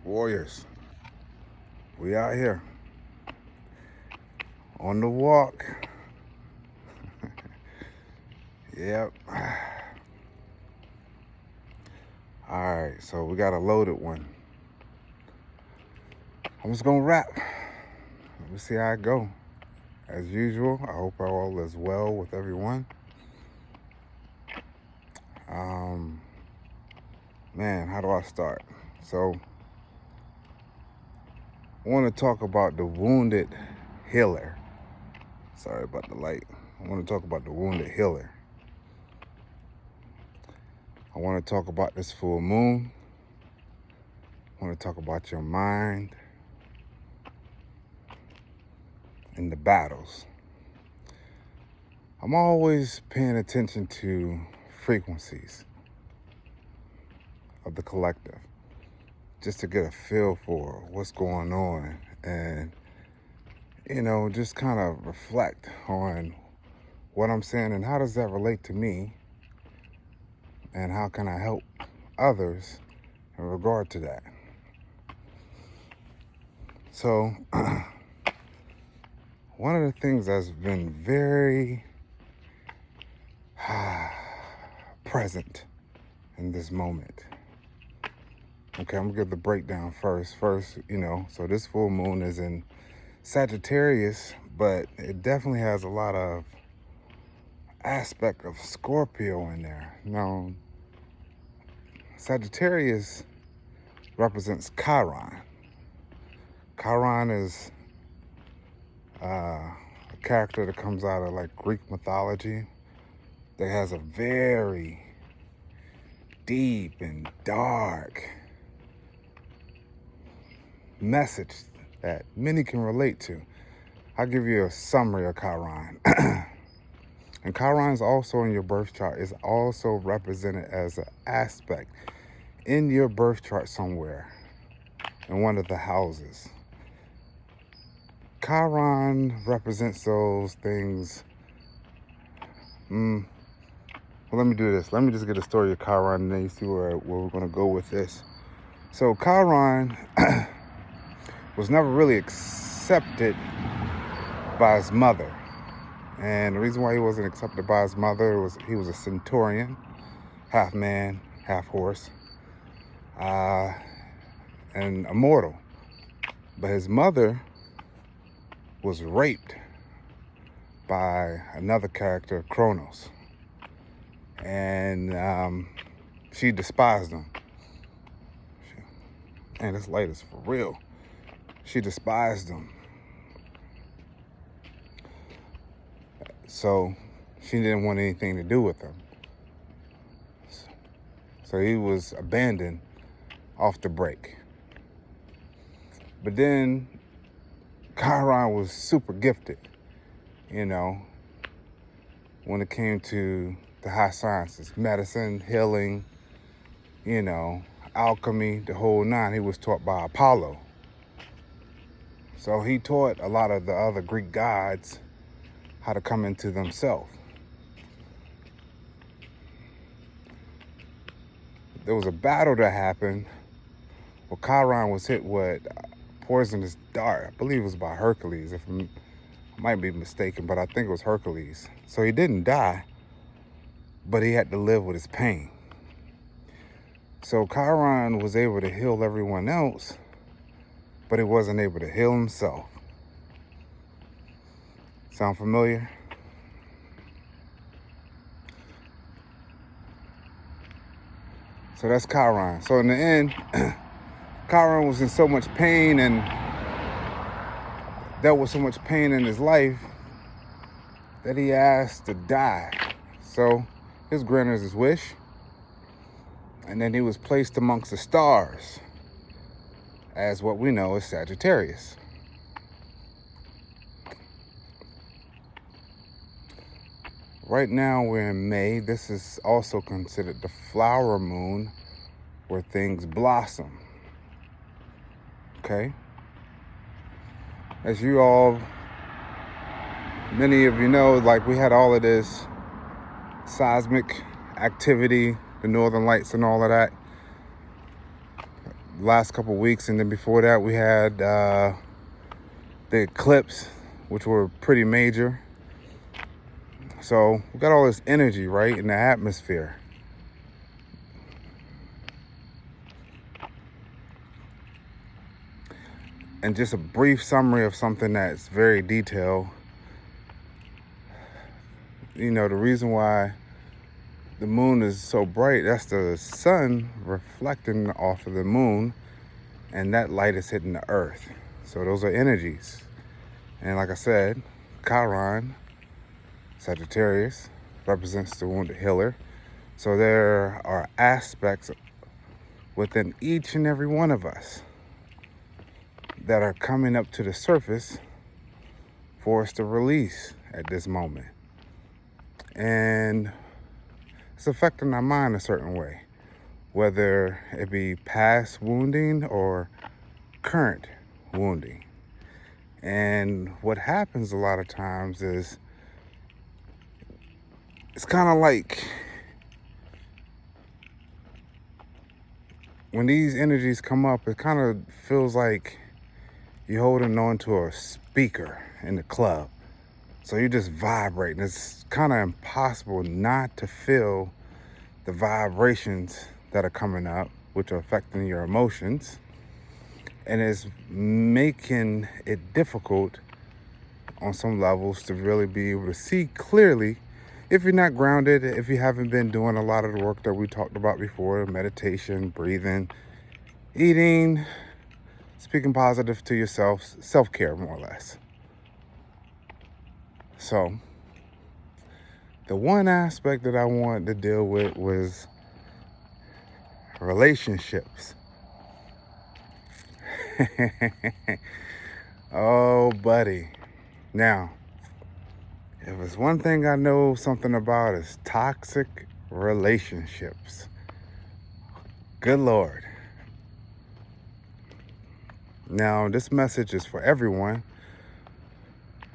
Warriors, we out here on the walk. Yep. All right, so we got a loaded one. I'm just gonna rap. We'll see how it go. As usual, I hope all is well with everyone. Man, how do I start? So, I want to talk about the wounded healer. Sorry about the light. I want to talk about the wounded healer. I want to talk about this full moon. I want to talk about your mind and the battles. I'm always paying attention to frequencies of the collective, just to get a feel for what's going on and, just kind of reflect on what I'm saying and how does that relate to me and how can I help others in regard to that. So, one of the things that's been very present in this moment. Okay, I'm gonna give the breakdown first. So this full moon is in Sagittarius, but it definitely has a lot of aspect of Scorpio in there. Now, Sagittarius represents Chiron. Chiron is a character that comes out of like Greek mythology that has a very deep and dark message that many can relate to. I'll give you a summary of Chiron. And Chiron is also in your birth chart, is also represented as an aspect in your birth chart somewhere in one of the houses. Chiron represents those things. Well, let me do this. Let me just get a story of Chiron and then you see where we're going to go with this. So Chiron was never really accepted by his mother. And the reason why he wasn't accepted by his mother was he was a centurion, half man, half horse, and immortal. But his mother was raped by another character, Kronos. And she despised him. Man, this light is for real. She despised him. So she didn't want anything to do with him. So he was abandoned off the break. But then Chiron was super gifted, when it came to the high sciences, medicine, healing, alchemy, the whole nine. He was taught by Apollo. So he taught a lot of the other Greek gods how to come into themselves. There was a battle that happened where Chiron was hit with poisonous dart. I believe it was by Hercules. I might be mistaken, but I think it was Hercules. So he didn't die, but he had to live with his pain. So Chiron was able to heal everyone else, but he wasn't able to heal himself. Sound familiar? So that's Chiron. So in the end, Chiron was in so much pain and dealt with so much pain in his life that he asked to die. So he was granted his wish, and then he was placed amongst the stars as what we know as Sagittarius. Right now we're in May. This is also considered the flower moon where things blossom. Okay? As many of you know, like we had all of this seismic activity, the Northern Lights and all of that. last couple of weeks, and then before that we had the eclipse, which were pretty major. So we got all this energy, right, in the atmosphere. And just a brief summary of something that's very detailed. You know, the reason why the moon is so bright, that's the sun reflecting off of the moon, and that light is hitting the earth. So those are energies. And like I said, Chiron, Sagittarius, represents the wounded healer. So there are aspects within each and every one of us that are coming up to the surface for us to release at this moment. And it's affecting our mind a certain way, whether it be past wounding or current wounding. And what happens a lot of times is it's kind of like when these energies come up, it kind of feels like you're holding on to a speaker in the club. So you're just vibrating. It's kind of impossible not to feel the vibrations that are coming up, which are affecting your emotions. And it's making it difficult on some levels to really be able to see clearly if you're not grounded, if you haven't been doing a lot of the work that we talked about before, meditation, breathing, eating, speaking positive to yourself, self-care more or less. So the one aspect that I wanted to deal with was relationships. Oh, buddy. Now, if it's one thing I know something about, is toxic relationships. Good Lord. Now, this message is for everyone,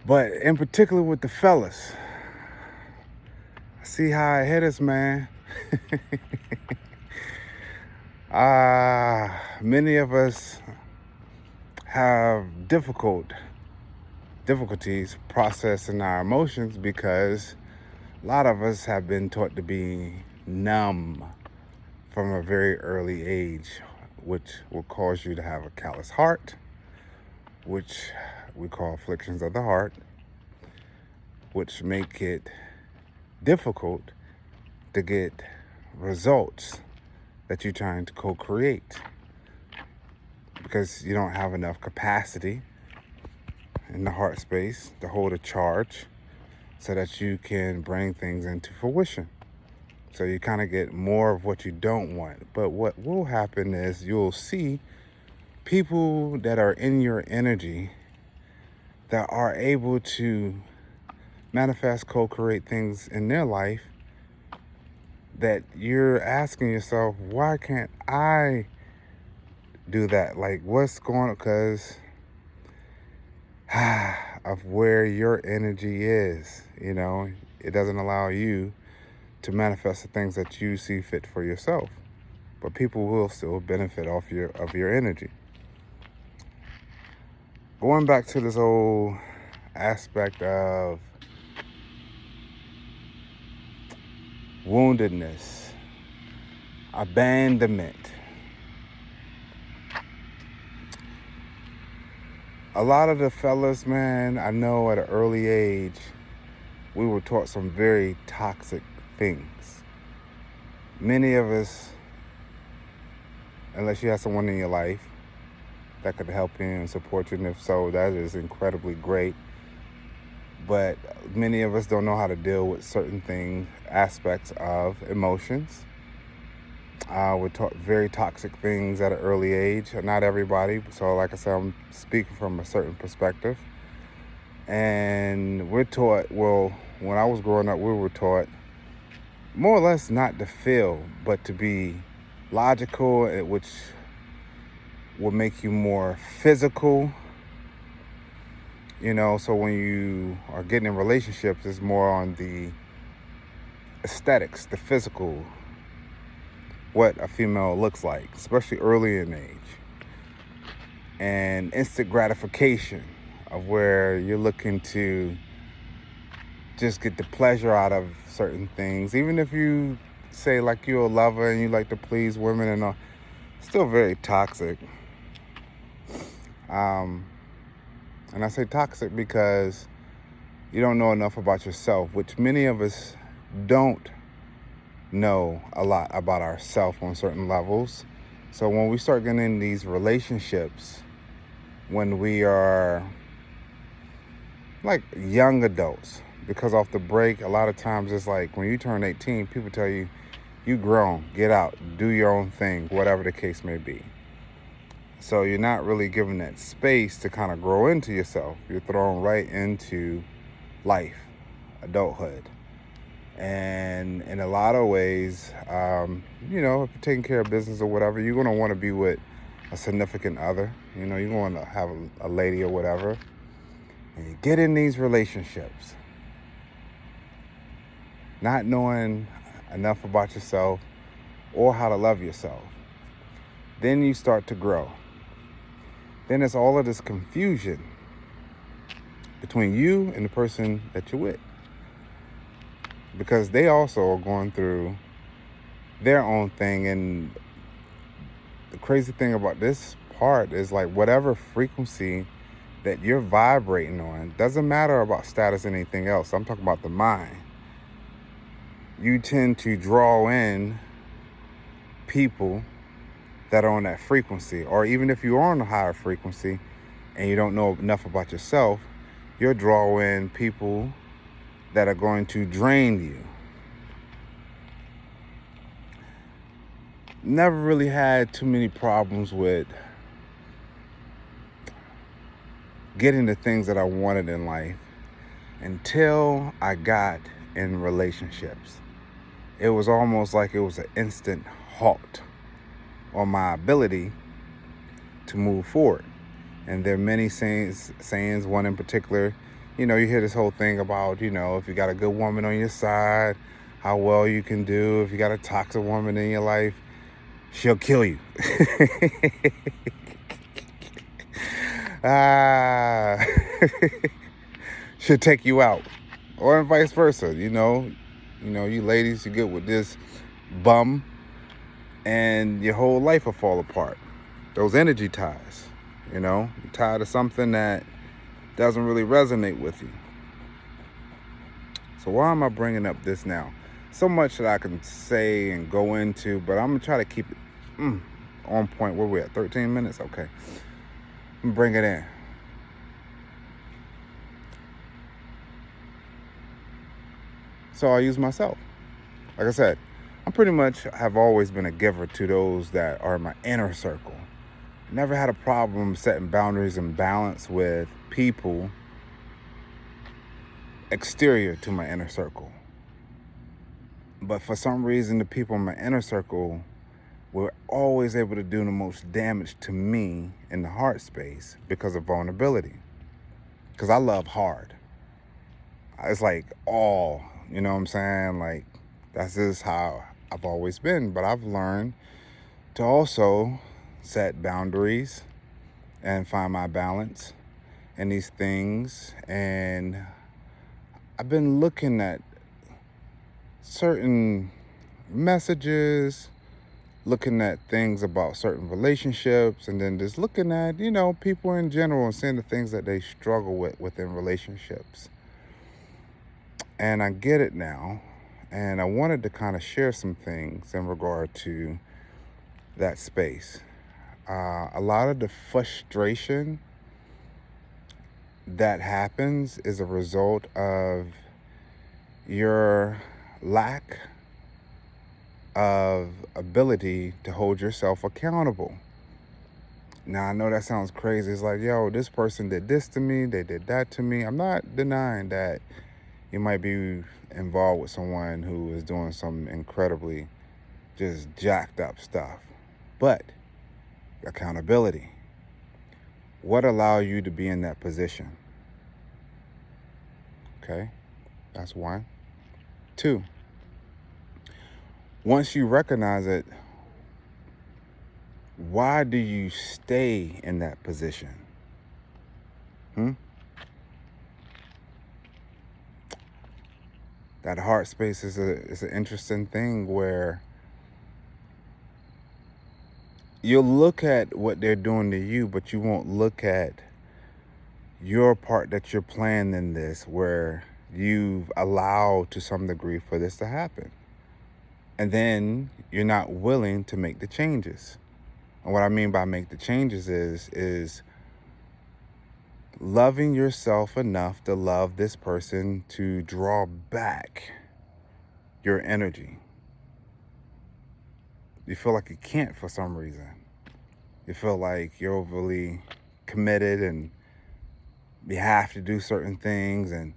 but in particular with the fellas. See how it hit us, man. Many of us have difficulties processing our emotions because a lot of us have been taught to be numb from a very early age, which will cause you to have a callous heart, which we call afflictions of the heart, which make it difficult to get results that you're trying to co-create because you don't have enough capacity in the heart space to hold a charge so that you can bring things into fruition. So you kind of get more of what you don't want. But what will happen is you'll see people that are in your energy that are able to manifest, co-create things in their life that you're asking yourself, why can't I do that? Like, what's going on? Because of where your energy is, you know, it doesn't allow you to manifest the things that you see fit for yourself. But people will still benefit off your energy. Going back to this whole aspect of woundedness, abandonment. A lot of the fellas, man, I know at an early age, we were taught some very toxic things. Many of us, unless you have someone in your life that could help you and support you, and if so, that is incredibly great. But many of us don't know how to deal with certain aspects of emotions. We're taught very toxic things at an early age. Not everybody. So like I said, I'm speaking from a certain perspective. And we're taught, well, when I was growing up, we were taught more or less not to feel, but to be logical, which will make you more physical. You know, so when you are getting in relationships, it's more on the aesthetics, the physical, what a female looks like, especially early in age. and instant gratification of where you're looking to just get the pleasure out of certain things. Even if you say like you're a lover and you like to please women and all, still very toxic. And I say toxic because you don't know enough about yourself, which many of us don't know a lot about ourselves on certain levels. So when we start getting in these relationships, when we are like young adults, because off the break, a lot of times it's like when you turn 18, people tell you, you grown, get out, do your own thing, whatever the case may be. So you're not really given that space to kind of grow into yourself. You're thrown right into life, adulthood. And in a lot of ways, if you're taking care of business or whatever, you're going to want to be with a significant other. You're going to have a lady or whatever. And you get in these relationships, not knowing enough about yourself or how to love yourself. Then you start to grow. Then it's all of this confusion between you and the person that you're with. Because they also are going through their own thing. And the crazy thing about this part is like whatever frequency that you're vibrating on, doesn't matter about status or anything else. I'm talking about the mind. You tend to draw in people that are on that frequency. Or even if you are on a higher frequency and you don't know enough about yourself, you'll draw in people that are going to drain you. Never really had too many problems with getting the things that I wanted in life until I got in relationships. It was almost like it was an instant halt on my ability to move forward. And there are many sayings, one in particular, you hear this whole thing about, if you got a good woman on your side, how well you can do. If you got a toxic woman in your life, she'll kill you. She'll take you out. Or vice versa, you ladies, you get with this bum and your whole life will fall apart. Those energy ties, you're tied to something that doesn't really resonate with you. So why am I bringing up this now? So much that I can say and go into, but I'm going to try to keep it on point. Where we at? 13 minutes? Okay. I'm bring it in. So I use myself. Like I said, I pretty much have always been a giver to those that are in my inner circle. Never had a problem setting boundaries and balance with people exterior to my inner circle. But for some reason, the people in my inner circle were always able to do the most damage to me in the heart space because of vulnerability. Because I love hard. It's like all, you know what I'm saying? Like, that's just how I've always been. But I've learned to also set boundaries and find my balance in these things. And I've been looking at certain messages, looking at things about certain relationships, and then just looking at, people in general and seeing the things that they struggle with within relationships. And I get it now. And I wanted to kind of share some things in regard to that space. A lot of the frustration that happens is a result of your lack of ability to hold yourself accountable. Now, I know that sounds crazy. It's like, yo, this person did this to me, they did that to me. I'm not denying that you might be involved with someone who is doing some incredibly just jacked up stuff. But accountability. What allowed you to be in that position? Okay, that's one. Two, once you recognize it, Why do you stay in that position? That heart space is an interesting thing where you'll look at what they're doing to you, but you won't look at your part that you're playing in this, where you've allowed to some degree for this to happen. And then you're not willing to make the changes. And what I mean by make the changes is loving yourself enough to love this person to draw back your energy. You feel like you can't for some reason. You feel like you're overly committed and you have to do certain things, and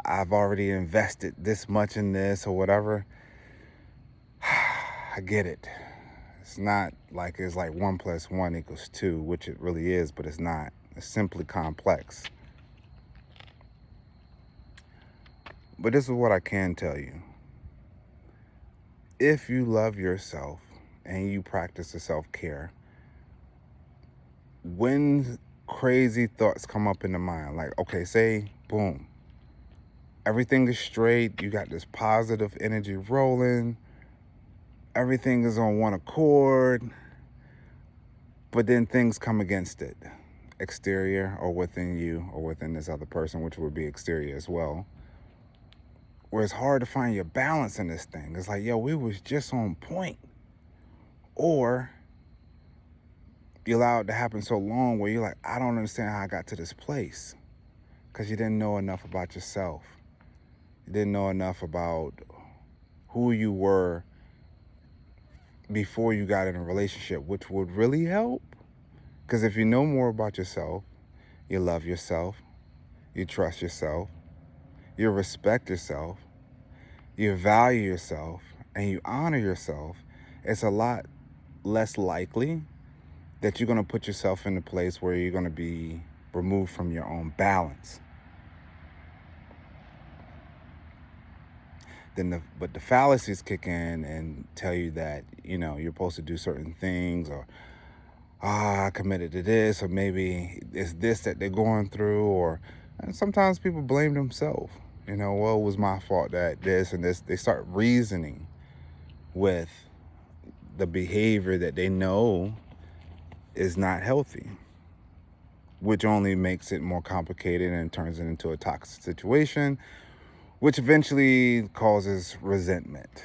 I've already invested this much in this or whatever. I get it. It's not like it's like 1 + 1 = 2, which it really is, but it's not. It's simply complex. But this is what I can tell you. If you love yourself and you practice the self-care, when crazy thoughts come up in the mind, like, okay, say, boom, everything is straight, you got this positive energy rolling, everything is on one accord, but then things come against it, exterior or within you or within this other person, which would be exterior as well, where it's hard to find your balance in this thing. It's like, yo, we was just on point. Or you allow it to happen so long where you're like, I don't understand how I got to this place, because you didn't know enough about yourself. You didn't know enough about who you were before you got in a relationship, which would really help. Because if you know more about yourself, you love yourself, you trust yourself, you respect yourself, you value yourself, and you honor yourself, it's a lot less likely that you're going to put yourself in a place where you're going to be removed from your own balance. But the fallacies kick in and tell you that, you're supposed to do certain things, or I committed to this, or maybe it's this that they're going through, and sometimes people blame themselves. Well, it was my fault that this and this. They start reasoning with the behavior that they know is not healthy, which only makes it more complicated and turns it into a toxic situation, which eventually causes resentment.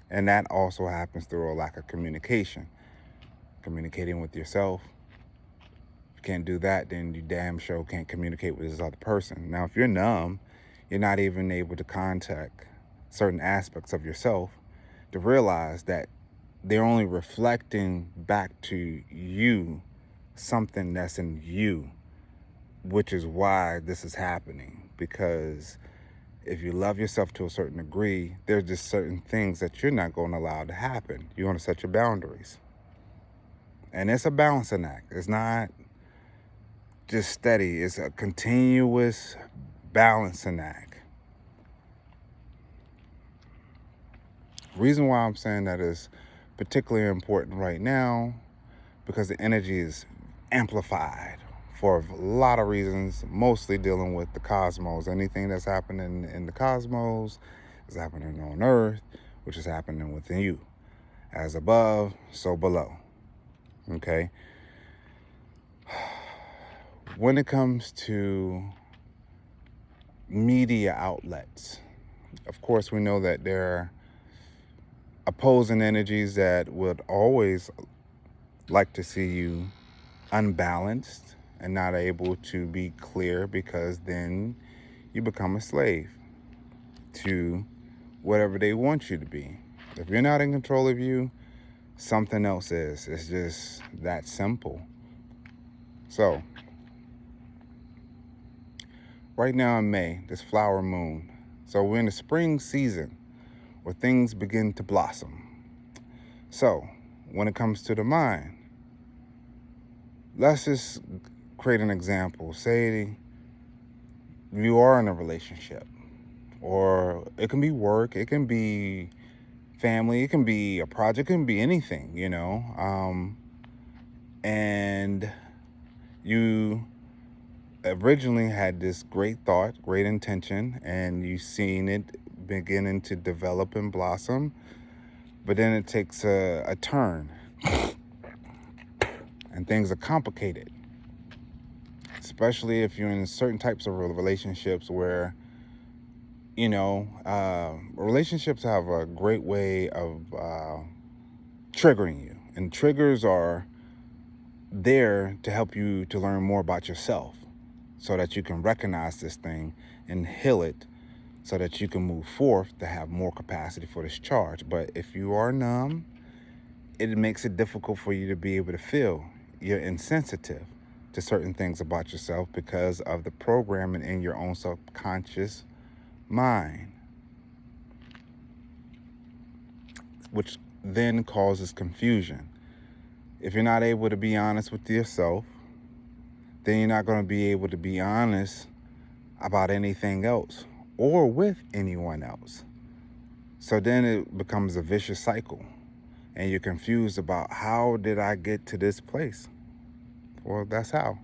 And that also happens through a lack of communication. Communicating with yourself. If you can't do that, then you damn sure can't communicate with this other person. Now, if you're numb, you're not even able to contact certain aspects of yourself to realize that they're only reflecting back to you something that's in you, which is why this is happening. Because if you love yourself to a certain degree, there's just certain things that you're not going to allow to happen. You want to set your boundaries. And it's a balancing act. It's not just steady. It's a continuous balancing act. Reason why I'm saying that is particularly important right now, because the energy is amplified for a lot of reasons, mostly dealing with the cosmos. Anything that's happening in the cosmos is happening on Earth, which is happening within you. As above, so below. Okay? When it comes to media outlets, of course, we know that there are opposing energies that would always like to see you unbalanced and not able to be clear, because then you become a slave to whatever they want you to be. If you're not in control of you, something else is. It's just that simple. So, right now in May, this flower moon. So we're in the spring season where things begin to blossom. So, when it comes to the mind, let's just create an example. Say you are in a relationship, or it can be work, it can be family, it can be a project, it can be anything, and you originally had this great thought, great intention, and you've seen it beginning to develop and blossom, but then it takes a turn and things are complicated, especially if you're in certain types of relationships where, relationships have a great way of triggering you, and triggers are there to help you to learn more about yourself so that you can recognize this thing and heal it so that you can move forth to have more capacity for this charge. But if you are numb, it makes it difficult for you to be able to feel. You're insensitive to certain things about yourself because of the programming in your own subconscious mind, which then causes confusion. If you're not able to be honest with yourself, then you're not going to be able to be honest about anything else or with anyone else. So then it becomes a vicious cycle, and you're confused about, how did I get to this place? Well, that's how.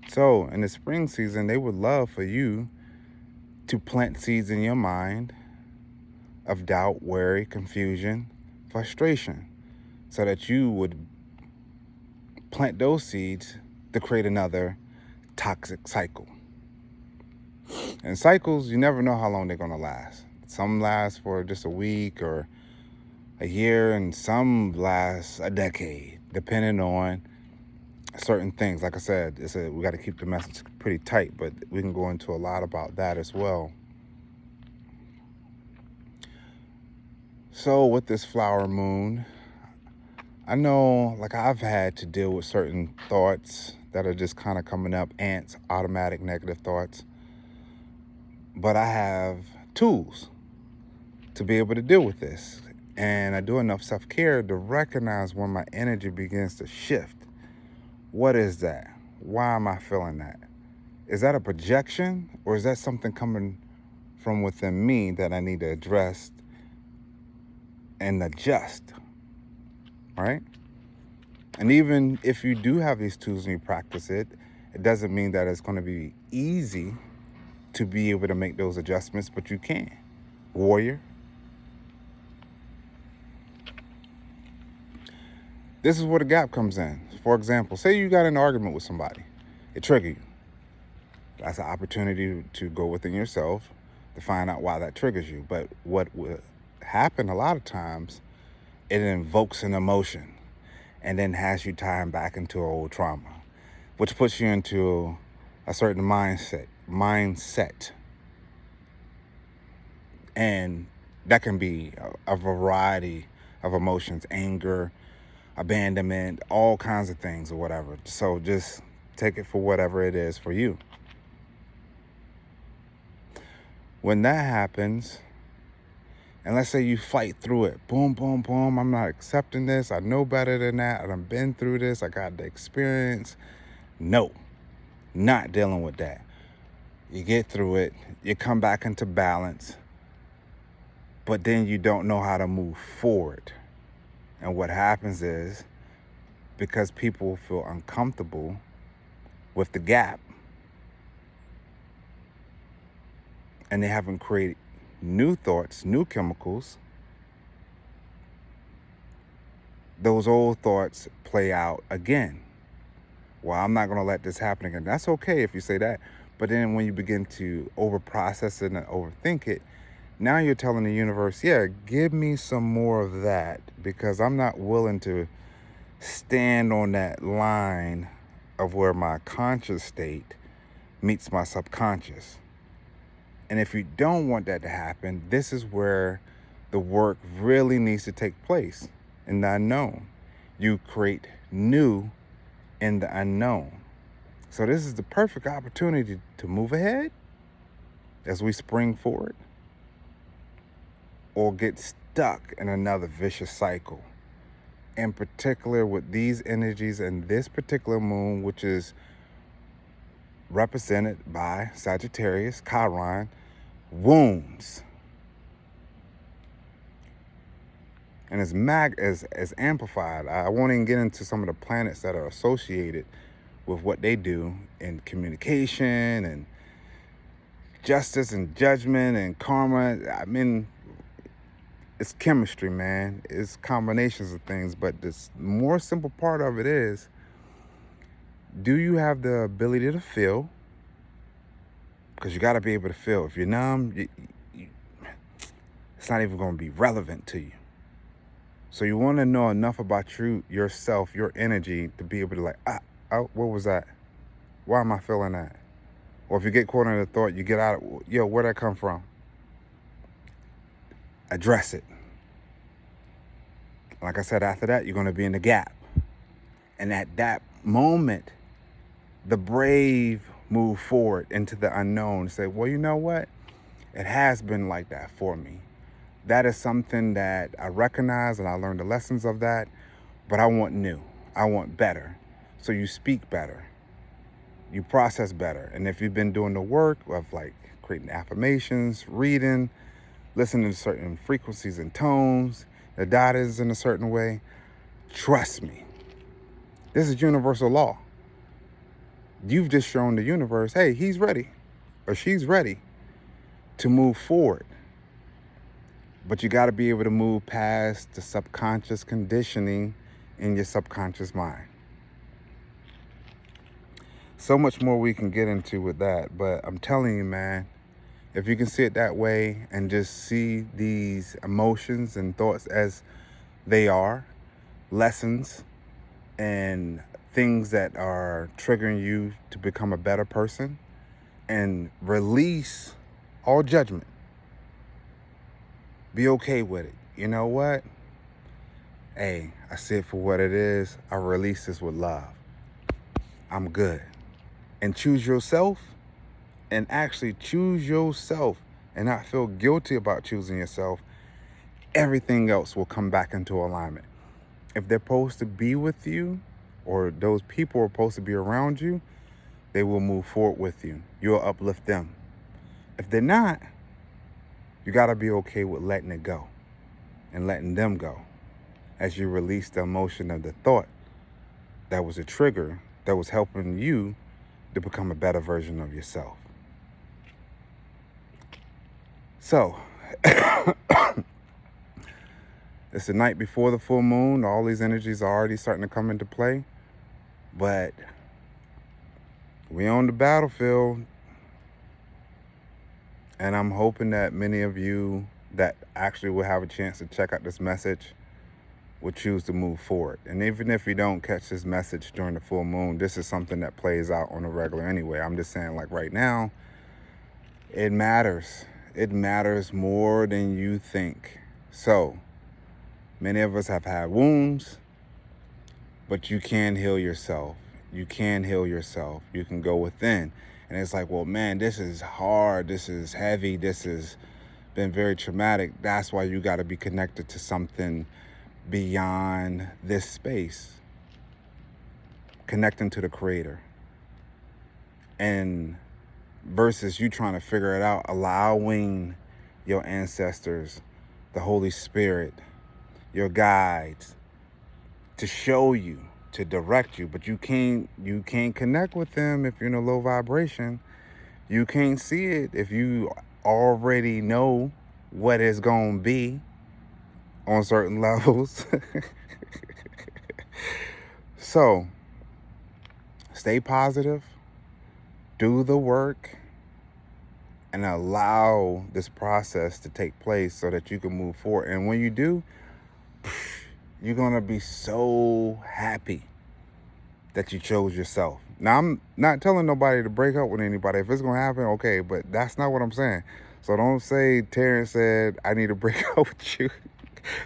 So in the spring season, they would love for you to plant seeds in your mind of doubt, worry, confusion, frustration, so that you would plant those seeds to create another toxic cycle. And cycles, you never know how long they're going to last. Some last for just a week or a year, and some last a decade, depending on certain things. Like I said, we got to keep the message pretty tight, but we can go into a lot about that as well. So with this flower moon, I know, like, I've had to deal with certain thoughts that are just kind of coming up, ants, automatic negative thoughts. But I have tools to be able to deal with this. And I do enough self-care to recognize when my energy begins to shift. What is that? Why am I feeling that? Is that a projection, or is that something coming from within me that I need to address and adjust? Right? And even if you do have these tools and you practice it, it doesn't mean that it's going to be easy to be able to make those adjustments, but you can. Warrior. This is where the gap comes in. For example, say you got an argument with somebody. It triggered you. That's an opportunity to go within yourself to find out why that triggers you. But what would happen a lot of times, it invokes an emotion and then has you tying back into an old trauma, which puts you into a certain mindset. And that can be a variety of emotions: anger, abandonment, all kinds of things or whatever. So just take it for whatever it is for you. When that happens, and let's say you fight through it, boom, boom, boom, I'm not accepting this, I know better than that, I've been through this, I got the experience. No, not dealing with that. You get through it, you come back into balance, but then you don't know how to move forward. And what happens is, because people feel uncomfortable with the gap, and they haven't created new thoughts, new chemicals, those old thoughts play out again. Well, I'm not going to let this happen again. That's okay if you say that. But then when you begin to over-process it and overthink it, now you're telling the universe, yeah, give me some more of that, because I'm not willing to stand on that line of where my conscious state meets my subconscious. And if you don't want that to happen, this is where the work really needs to take place, in the unknown. You create new in the unknown. So this is the perfect opportunity to move ahead as we spring forward, or get stuck in another vicious cycle. In particular with these energies and this particular moon, which is represented by Sagittarius, Chiron, wounds. and is amplified. I won't even get into some of the planets that are associated with what they do in communication and justice and judgment and karma. I mean, it's chemistry, man. It's combinations of things, but this more simple part of it is, do you have the ability to feel? Because you got to be able to feel. If you're numb, it's not even going to be relevant to you. So you want to know enough about yourself, your energy, to be able to like, what was that? Why am I feeling that? Or if you get caught in a thought, you get out, where'd that come from? Address it. Like I said, after that, you're going to be in the gap. And at that moment, the brave move forward into the unknown and say, well, you know what? It has been like that for me. That is something that I recognize, and I learned the lessons of that, but I want new. I want better. So you speak better. You process better. And if you've been doing the work of like creating affirmations, reading, listening to certain frequencies and tones, the dot is in a certain way, trust me, this is universal law. You've just shown the universe, hey, he's ready or she's ready to move forward. But you got to be able to move past the subconscious conditioning in your subconscious mind. So much more we can get into with that. But I'm telling you, man, if you can see it that way and just see these emotions and thoughts as they are, lessons and things that are triggering you to become a better person, and release all judgment. Be okay with it. You know what? Hey, I see it for what it is. I release this with love. I'm good. And choose yourself, and actually choose yourself and not feel guilty about choosing yourself. Everything else will come back into alignment. If they're supposed to be with you, or those people are supposed to be around you, they will move forward with you. You'll uplift them. If they're not, you got to be okay with letting it go and letting them go as you release the emotion of the thought that was a trigger that was helping you to become a better version of yourself. So, it's the night before the full moon. All these energies are already starting to come into play. But we on the battlefield. And I'm hoping that many of you that actually will have a chance to check out this message will choose to move forward. And even if you don't catch this message during the full moon, this is something that plays out on a regular anyway. I'm just saying, like right now, it matters. It matters more than you think. So, many of us have had wounds, but you can heal yourself. You can heal yourself. You can go within. And it's like, well, man, this is hard. This is heavy. This has been very traumatic. That's why you got to be connected to something beyond this space. Connecting to the Creator. And versus you trying to figure it out, allowing your ancestors, the Holy Spirit, your guides, to show you, to direct you. But you can't connect with them if you're in a low vibration. You can't see it if you already know what it's gonna be on certain levels. So stay positive, do the work, and allow this process to take place so that you can move forward. And when you do, you're going to be so happy that you chose yourself. Now, I'm not telling nobody to break up with anybody. If it's going to happen, okay, but that's not what I'm saying. So don't say Terrence said, I need to break up with you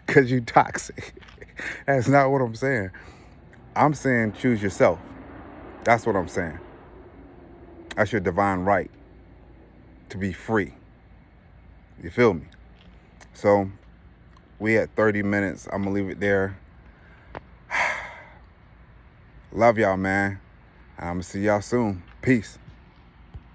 because you toxic. That's not what I'm saying. I'm saying choose yourself. That's what I'm saying. That's your divine right to be free. You feel me? So we at 30 minutes. I'm going to leave it there. Love y'all, man. I'm going to see y'all soon. Peace.